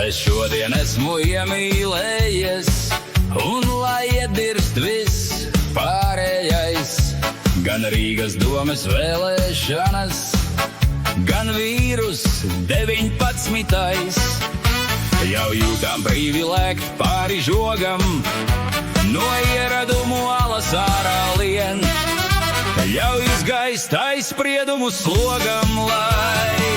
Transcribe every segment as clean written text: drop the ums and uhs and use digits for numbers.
es šodien esmu iemīlējies, un lai iedirst viss pārējais, gan Rīgas domes vēlēšanas, gan vīrus 19. Jau jūtām brīvi lēkt pāri žogam, no ieradumu alas ārā lien. Jau izgaist aizspriedumu slogam, lai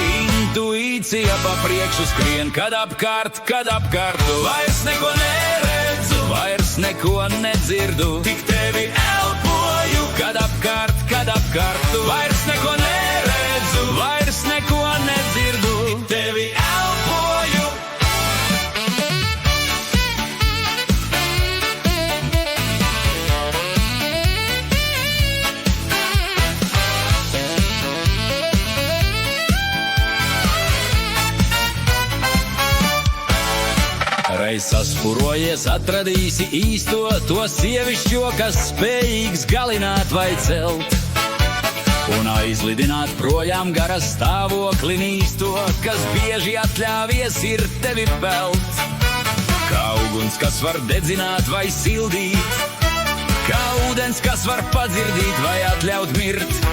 intuīcija pa priekšu skrien. Kad apkārt tu vairs neko neredzu, vairs neko nedzirdu, tik tevi elpoju. Kad apkārt tu vairs neko neredzu, vairs neko nedzirdu, tik tevi elpoju. Reiz saspurojies, atradīsi īsto, to sievišķo, kas spējīgs galināt vai celt, un aizlidināt projām gara stāvokli nīsto, kas bieži atļāvies ir tevi pelt. Kā uguns, kas var dedzināt vai sildīt, kā ūdens, kas var padzirdīt vai atļaut mirt.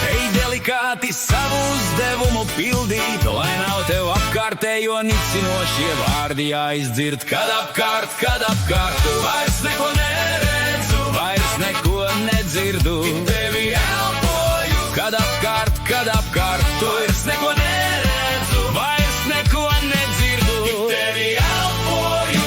Ej delikāti savu uzdevumu pildīt, lai nav tev apkārtējo nicinošie vārdi jāizdzird. Kad apkārt tu vairs neko neredzu, vairs neko nedzirdu, tik tevi elpoju. Kad apkārt tu vairs neko neredzu, vairs neko nedzirdu, tik tevi elpoju.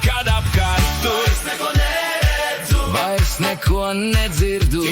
Kad apkārt tu vairs neko neredzu, vairs neko nedzirdu,